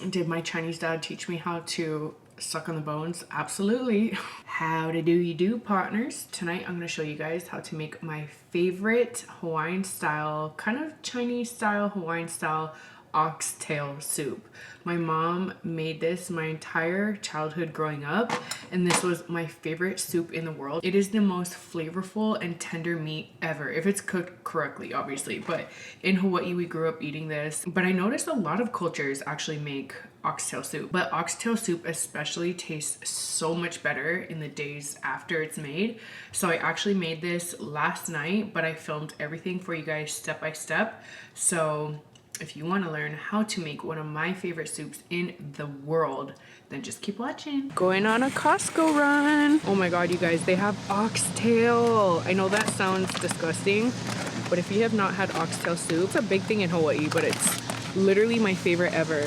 Did my Chinese dad teach me how to suck on the bones? Absolutely. How to do you do, partners? Tonight I'm going to show you guys how to make my favorite Hawaiian style, kind of Chinese style, Hawaiian style oxtail soup. My mom made this my entire childhood growing up, and this was my favorite soup in the world. It is the most flavorful and tender meat ever, if it's cooked correctly, obviously. But in Hawaii, we grew up eating this. But I noticed a lot of cultures actually make oxtail soup, but oxtail soup especially tastes so much better in the days after it's made. So I actually made this last night, but I filmed everything for you guys step by step. So if you want to learn how to make one of my favorite soups in the world, then just keep watching. Going on a Costco run. Oh my god, you guys, they have oxtail. I know that sounds disgusting, but if you have not had oxtail soup, it's a big thing in Hawaii, but it's literally my favorite ever.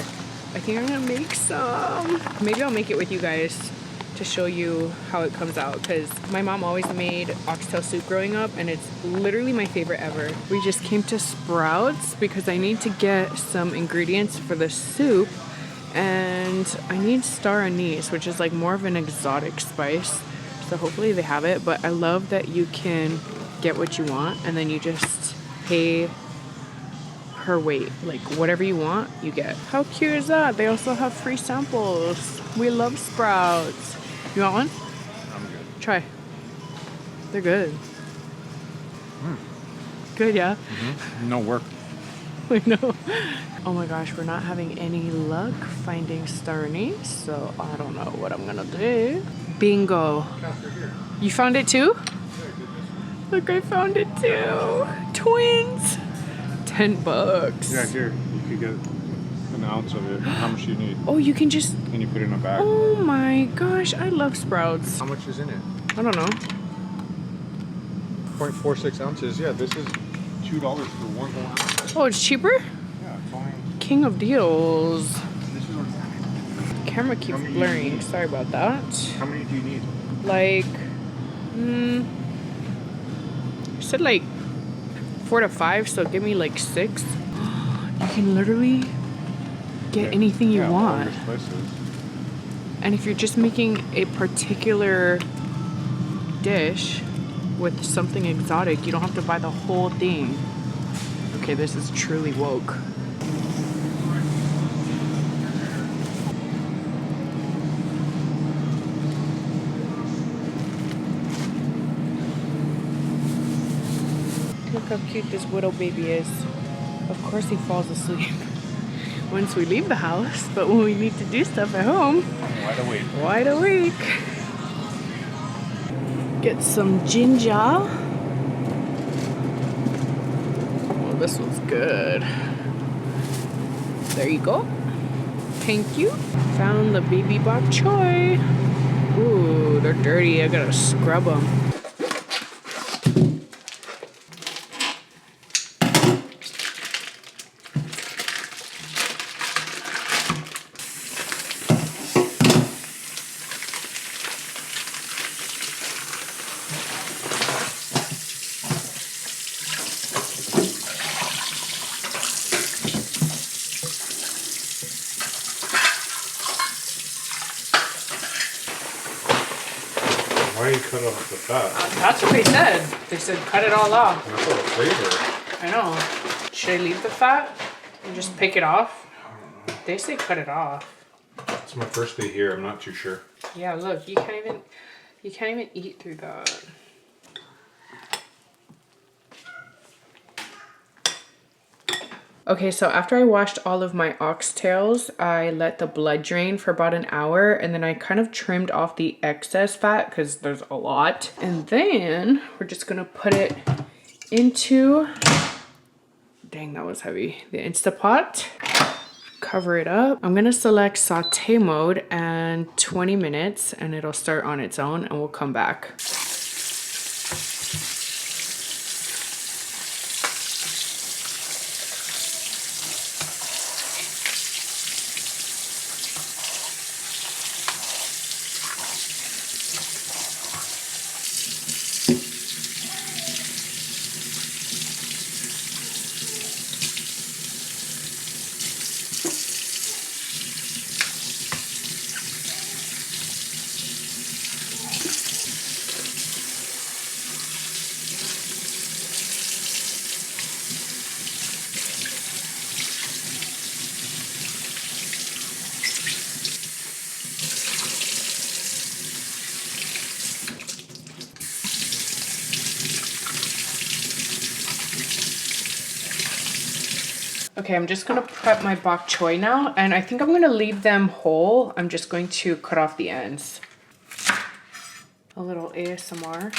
I think I'm gonna make some. Maybe I'll make it with you guys to show you how it comes out, because my mom always made oxtail soup growing up and it's literally my favorite ever. We just came to Sprouts because I need to get some ingredients for the soup, and I need star anise, which is like more of an exotic spice, so hopefully they have it. But I love that you can get what you want and then you just pay per weight, like whatever you want you get. How cute is that? They also have free samples. We love Sprouts. You want one? I'm good. Try. They're good. Mm. Good, yeah? No work. I know. Oh my gosh, we're not having any luck finding star anise, so I don't know what I'm gonna do. Bingo. You found it too? Look, I found it too. Twins. $10. Yeah, here. You could get an ounce of it. How much do you need? Oh, you can just... And you put it in a bag. Oh my gosh, I love Sprouts. How much is in it? I don't know. 0.46 ounces. Yeah, this is $2 for one whole ounce. Oh, it's cheaper? Yeah, fine. King of deals. This is organic. Camera keeps blurring. Sorry about that. How many do you need? Like, I said like 4 to 5, so give me like 6. You can literally get anything you want. And if you're just making a particular dish with something exotic, you don't have to buy the whole thing. Okay, this is truly woke. Look how cute this little baby is. Of course he falls asleep once we leave the house, but when we need to do stuff at home, Wide awake. Wide awake. Get some ginger. Oh, this one's good. There you go. Thank you. Found the baby bok choy. Ooh, they're dirty. I gotta scrub them. Why you cut off the fat? That's what they said. They said cut it all off. That's all the flavor. I know. Should I leave the fat and just pick it off? They say cut it off. It's my first day here. I'm not too sure. Yeah, look, you can't even eat through that. Okay, so after I washed all of my oxtails, I let the blood drain for about an hour, and then I kind of trimmed off the excess fat because there's a lot. And then we're just gonna put it into, dang, that was heavy, the Instapot. Cover it up. I'm gonna select saute mode and 20 minutes, and it'll start on its own, and we'll come back. Okay, I'm just gonna prep my bok choy now, and I think I'm gonna leave them whole. I'm just going to cut off the ends. A little ASMR.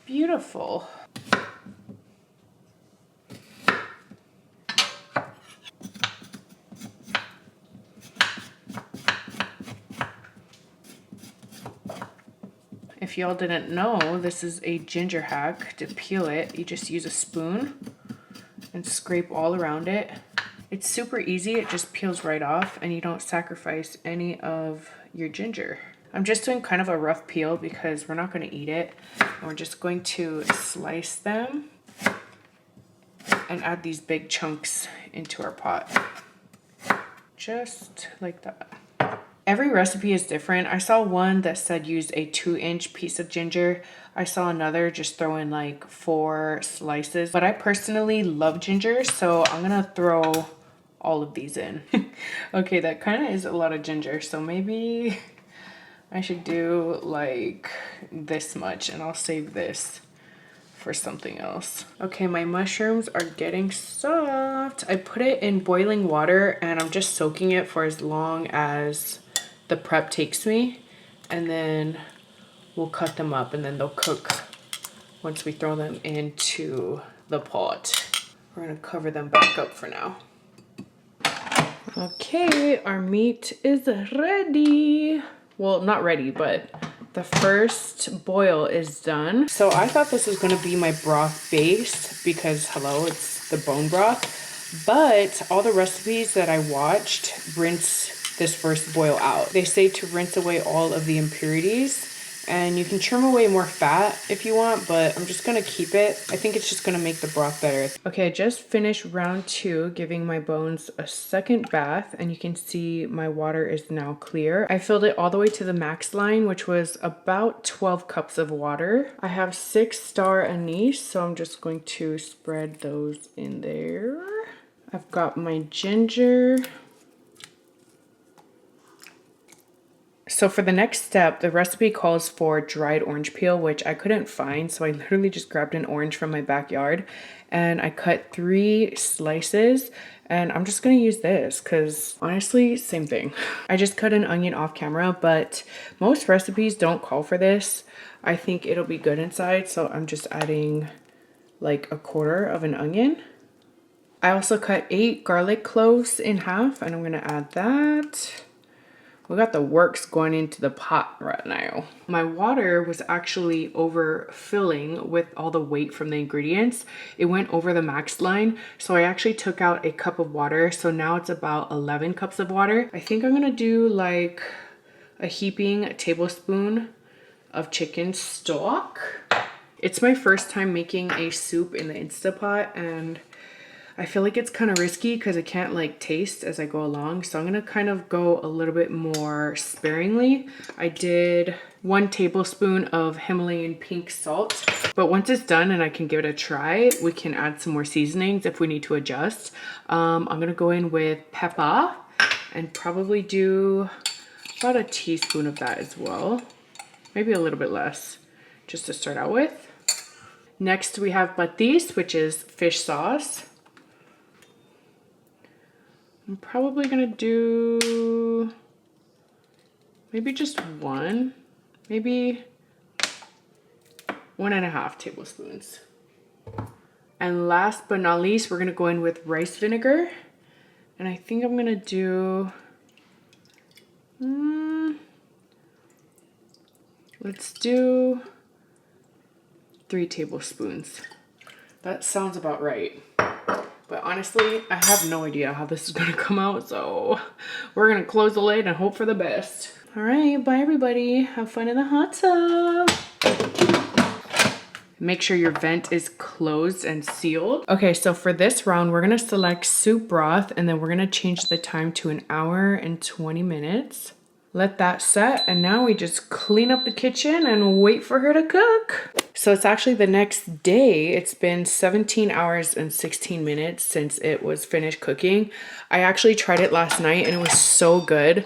Beautiful. If y'all didn't know, this is a ginger hack to peel it. You just use a spoon and scrape all around it. It's super easy, it just peels right off and you don't sacrifice any of your ginger. I'm just doing kind of a rough peel because we're not going to eat it. And we're just going to slice them and add these big chunks into our pot. Just like that. Every recipe is different. I saw one that said use a 2-inch piece of ginger. I saw another just throw in like 4 slices. But I personally love ginger, so I'm gonna throw all of these in. Okay, that kind of is a lot of ginger, so maybe I should do like this much and I'll save this for something else. Okay, my mushrooms are getting soft. I put it in boiling water and I'm just soaking it for as long as the prep takes me, and then we'll cut them up and then they'll cook once we throw them into the pot. We're gonna cover them back up for now. Okay, our meat is ready. Well, not ready, but the first boil is done. So I thought this was gonna be my broth base because hello, it's the bone broth. But all the recipes that I watched rinse this first boil out. They say to rinse away all of the impurities, and you can trim away more fat if you want, but I'm just gonna keep it. I think it's just gonna make the broth better. Okay, I just finished round 2, giving my bones a second bath, and you can see my water is now clear. I filled it all the way to the max line, which was about 12 cups of water. I have 6 star anise, so I'm just going to spread those in there. I've got my ginger. So for the next step, the recipe calls for dried orange peel, which I couldn't find. So I literally just grabbed an orange from my backyard and I cut 3 slices, and I'm just gonna use this because honestly, same thing. I just cut an onion off camera, but most recipes don't call for this. I think it'll be good inside, so I'm just adding like 1/4 of an onion. I also cut 8 garlic cloves in half, and I'm gonna add that. We got the works going into the pot right now. My water was actually overfilling with all the weight from the ingredients. It went over the max line, so I actually took out a cup of water. So now it's about 11 cups of water. I think I'm gonna do like a heaping tablespoon of chicken stock. It's my first time making a soup in the Instapot, and I feel like it's kind of risky because I can't like taste as I go along. So I'm going to kind of go a little bit more sparingly. I did 1 tablespoon of Himalayan pink salt. But once it's done and I can give it a try, we can add some more seasonings if we need to adjust. I'm going to go in with pepper and probably do about a teaspoon of that as well. Maybe a little bit less just to start out with. Next we have patis, which is fish sauce. I'm probably gonna do maybe just 1, maybe 1.5 tablespoons. And last but not least, we're gonna go in with rice vinegar. And I think I'm gonna do, let's do 3 tablespoons. That sounds about right. But honestly, I have no idea how this is gonna come out, so we're gonna close the lid and hope for the best. All right, bye everybody. Have fun in the hot tub. Make sure your vent is closed and sealed. Okay, so for this round, we're gonna select soup broth, and then we're gonna change the time to 1 hour and 20 minutes. Let that set, and now we just clean up the kitchen and wait for her to cook. So it's actually the next day. It's been 17 hours and 16 minutes since it was finished cooking. I actually tried it last night and it was so good,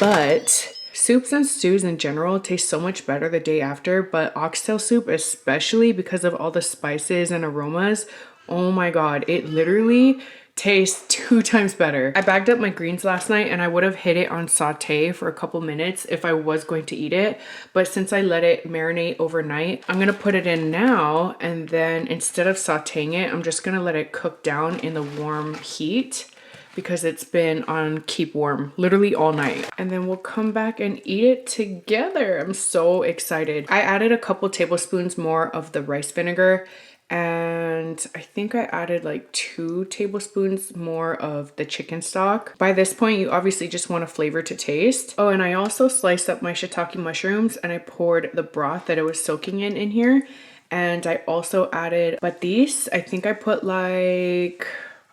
but Soups and stews in general taste so much better the day after, but oxtail soup, especially because of all the spices and aromas, oh my god, it literally tastes 2 times better. I bagged up my greens last night and I would have hit it on saute for a couple minutes if I was going to eat it, but since I let it marinate overnight, I'm gonna put it in now, and then instead of sauteing it, I'm just gonna let it cook down in the warm heat because it's been on keep warm literally all night. And then we'll come back and eat it together. I'm so excited. I added a couple tablespoons more of the rice vinegar, and I think I added like 2 tablespoons more of the chicken stock. By this point, you obviously just want a flavor to taste. Oh, and I also sliced up my shiitake mushrooms and I poured the broth that it was soaking in here. And I also added patis. I think I put like,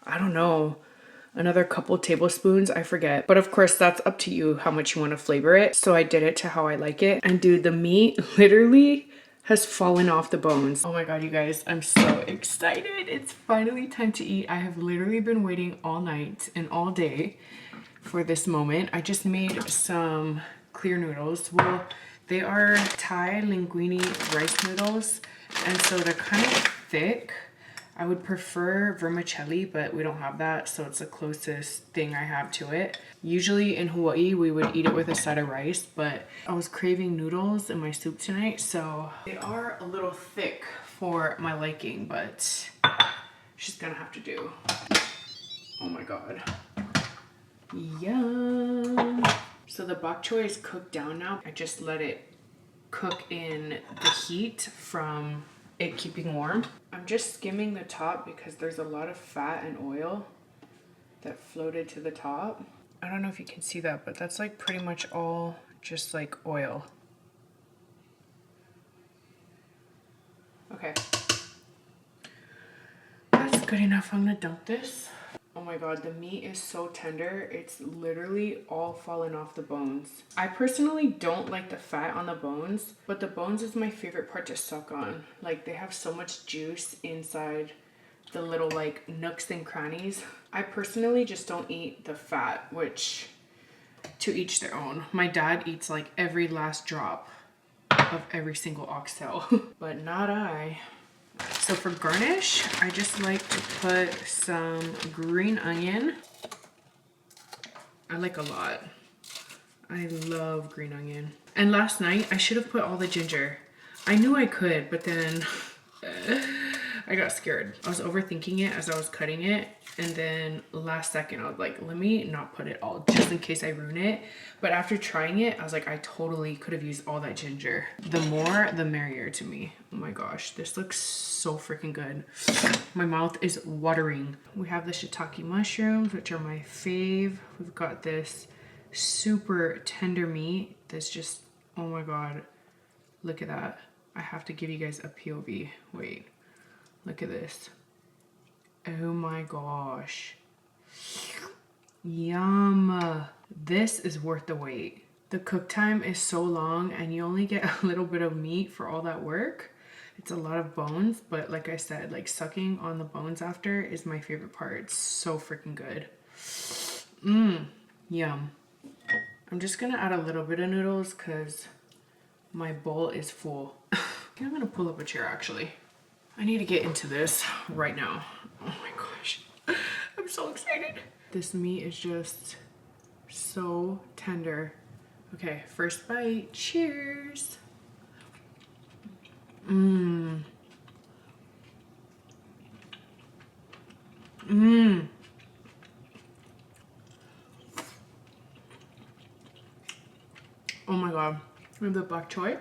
I don't know, another couple tablespoons, I forget. But of course, that's up to you how much you want to flavor it. So I did it to how I like it. And dude, the meat literally has fallen off the bones. Oh my god, you guys, I'm so excited. It's finally time to eat. I have literally been waiting all night and all day for this moment. I just made some clear noodles. Well, they are Thai linguine rice noodles, and so they're kind of thick. I would prefer vermicelli, but we don't have that, so it's the closest thing I have to it. Usually in Hawaii, we would eat it with a side of rice, but I was craving noodles in my soup tonight, so they are a little thick for my liking, but she's gonna have to do. Oh my god. Yum. So the bok choy is cooked down now. I just let it cook in the heat from it keeping warm. I'm just skimming the top because there's a lot of fat and oil that floated to the top. I don't know if you can see that, but that's like pretty much all just like oil. Okay. That's good enough. I'm gonna dump this. Oh my god, the meat is so tender. It's literally all fallen off the bones. I personally don't like the fat on the bones, but the bones is my favorite part to suck on. Like, they have so much juice inside the little like nooks and crannies. I personally just don't eat the fat, which to each their own. My dad eats like every last drop of every single oxtail, but not I. So for garnish, I just like to put some green onion. I like a lot. I love green onion. And last night, I should have put all the ginger. I knew I could, but then I got scared. I was overthinking it as I was cutting it. And then last second, I was like, let me not put it all just in case I ruin it. But after trying it, I was like, I totally could have used all that ginger. The more, the merrier to me. Oh my gosh, this looks so freaking good. My mouth is watering. We have the shiitake mushrooms, which are my fave. We've got this super tender meat that's just, oh my god. Look at that. I have to give you guys a POV. Wait, look at this. Oh my gosh. Yum. This is worth the wait. The cook time is so long and you only get a little bit of meat for all that work. It's a lot of bones, but like I said, like sucking on the bones after is my favorite part. It's so freaking good. Yum. I'm just gonna add a little bit of noodles because my bowl is full. Okay, I'm gonna pull up a chair actually. I need to get into this right now. Oh my gosh, I'm so excited. This meat is just so tender. Okay, first bite, cheers. Oh my god, we have the bok choy.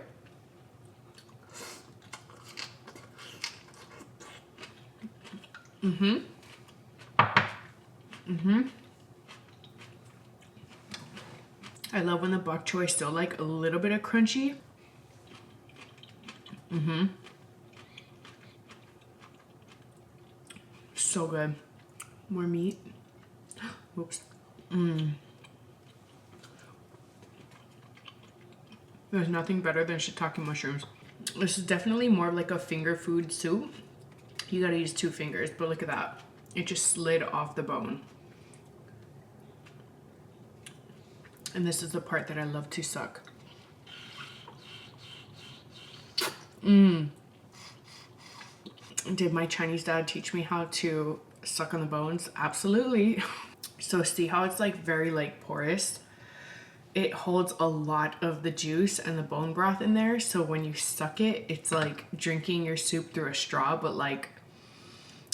I love when the bok choy is still like a little bit of crunchy. So good. More meat. Oops. There's nothing better than shiitake mushrooms. This is definitely more of like a finger food soup. You gotta use 2 fingers, but look at that. It just slid off the bone. And this is the part that I love to suck. Did my Chinese dad teach me how to suck on the bones? Absolutely. So see how it's like very like porous? It holds a lot of the juice and the bone broth in there. So when you suck it, it's like drinking your soup through a straw, but like,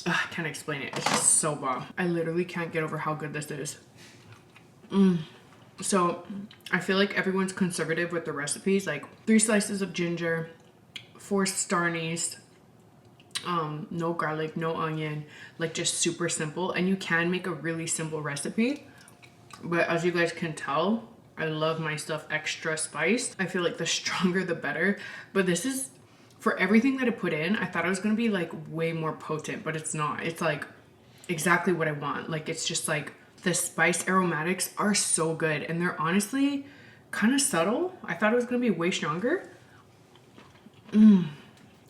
I can't explain it. It's just so bomb. I literally can't get over how good this is. So I feel like everyone's conservative with the recipes, like 3 slices of ginger, 4 star anise, no garlic, no onion, like just super simple. And you can make a really simple recipe, but as you guys can tell, I love my stuff extra spiced. I feel like the stronger the better, but this is, for everything that I put in, I thought it was gonna be like way more potent, but it's not. It's like exactly what I want. Like it's just like the spice aromatics are so good, and they're honestly kind of subtle. I thought it was gonna be way stronger.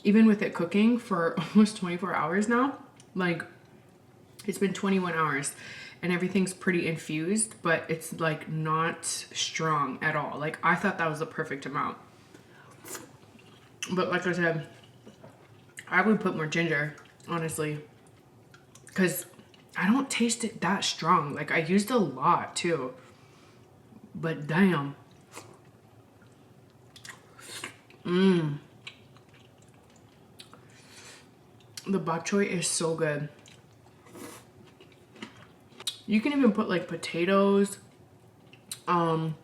Even with it cooking for almost 24 hours now, like it's been 21 hours and everything's pretty infused, but it's like not strong at all. Like I thought that was the perfect amount. But like I said, I would put more ginger, honestly, because I don't taste it that strong. Like I used a lot too, but damn. The bok choy is so good. You can even put like potatoes. What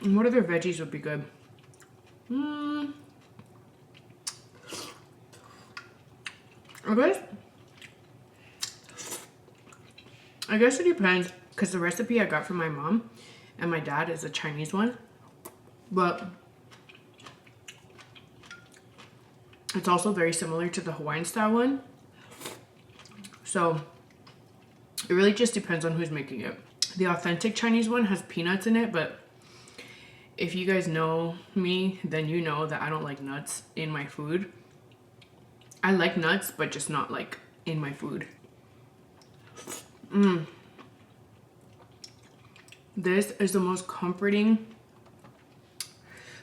other veggies would be good? I guess it depends, because the recipe I got from my mom and my dad is a Chinese one, but it's also very similar to the Hawaiian style one. So it really just depends on who's making it. The authentic Chinese one has peanuts in it, but if you guys know me, then you know that I don't like nuts in my food. I like nuts, but just not like in my food. This is the most comforting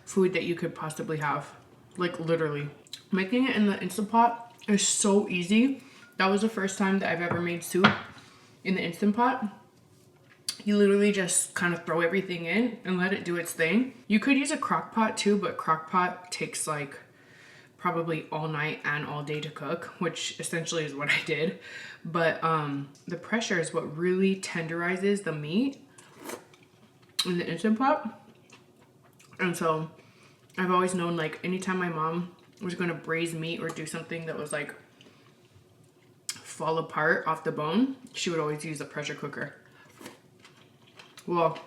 food that you could possibly have. Like literally. Making it in the Instant Pot is so easy. That was the first time that I've ever made soup in the Instant Pot. You literally just kind of throw everything in and let it do its thing. You could use a crock pot too, but crock pot takes like probably all night and all day to cook, which essentially is what I did. But the pressure is what really tenderizes the meat in the Instant Pot. And so I've always known, like anytime my mom was going to braise meat or do something that was like fall apart off the bone, she would always use a pressure cooker. Well,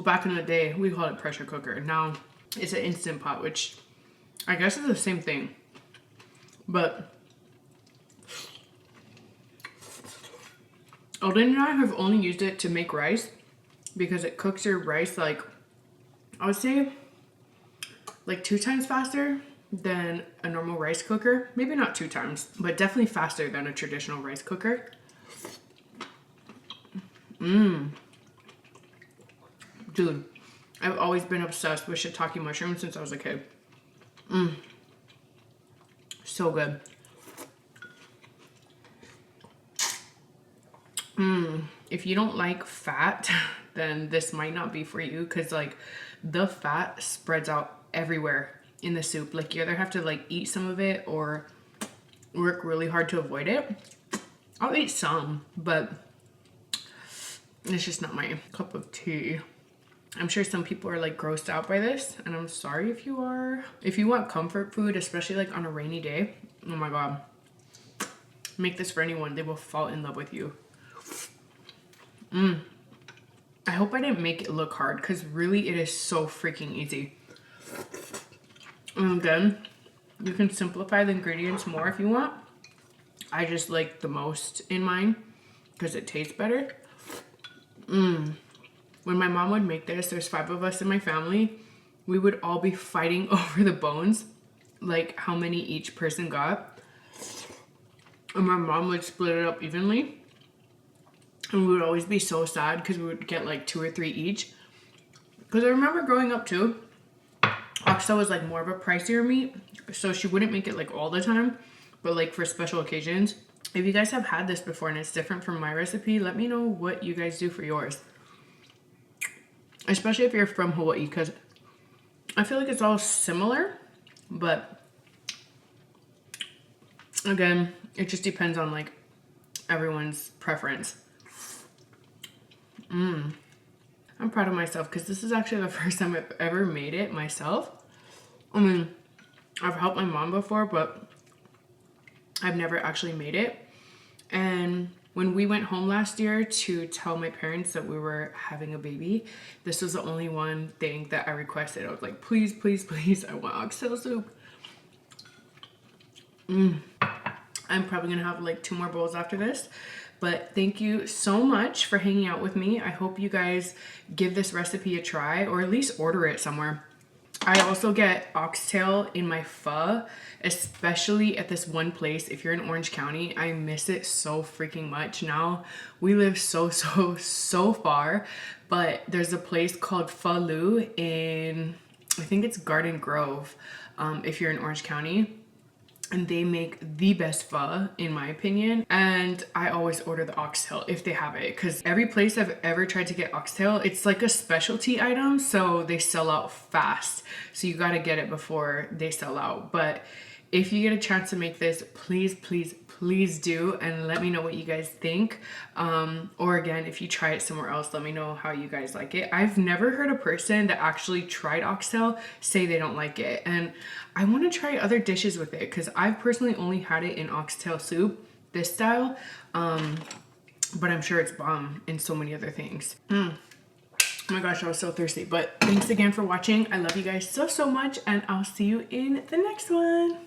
back in the day, we called it pressure cooker. Now it's an Instant Pot, which I guess is the same thing. But Alden and I have only used it to make rice because it cooks your rice like, I would say, like 2 times faster than a normal rice cooker. Maybe not 2 times, but definitely faster than a traditional rice cooker. Dude, I've always been obsessed with shiitake mushrooms since I was a kid. So good. If you don't like fat, then this might not be for you, because like the fat spreads out everywhere in the soup. Like you either have to like eat some of it or work really hard to avoid it. I'll eat some, but it's just not my cup of tea. I'm sure some people are like grossed out by this, and I'm sorry if you are. If you want comfort food, especially like on a rainy day, oh my god, make this for anyone. They will fall in love with you. I hope I didn't make it look hard, because really it is so freaking easy. And then you can simplify the ingredients more if you want. I just like the most in mine because it tastes better. When my mom would make this, there's 5 of us in my family. We would all be fighting over the bones, like how many each person got. And my mom would split it up evenly. And we would always be so sad because we would get like 2 or 3 each. Because I remember growing up too, oxtail was like more of a pricier meat. So she wouldn't make it like all the time, but like for special occasions. If you guys have had this before and it's different from my recipe, let me know what you guys do for yours. Especially if you're from Hawaii, because I feel like it's all similar, but again, it just depends on like everyone's preference. I'm proud of myself because this is actually the first time I've ever made it myself. I mean, I've helped my mom before, but I've never actually made it. And when we went home last year to tell my parents that we were having a baby, this was the only one thing that I requested. I was like, please, please, please, I want oxtail soup. I'm probably gonna have like 2 more bowls after this. But thank you so much for hanging out with me. I hope you guys give this recipe a try or at least order it somewhere. I also get oxtail in my pho, especially at this one place. If you're in Orange County, I miss it so freaking much. Now we live so far, but there's a place called Pho Lu in, I think it's Garden Grove, if you're in Orange County. And they make the best pho, in my opinion. And I always order the oxtail if they have it. Because every place I've ever tried to get oxtail, it's like a specialty item. So they sell out fast. So you got to get it before they sell out. But if you get a chance to make this, please, please, please do. And let me know what you guys think. Or again, if you try it somewhere else, let me know how you guys like it. I've never heard a person that actually tried oxtail say they don't like it. And I want to try other dishes with it because I've personally only had it in oxtail soup, this style. But I'm sure it's bomb in so many other things. Oh my gosh, I was so thirsty. But thanks again for watching. I love you guys so much, and I'll see you in the next one.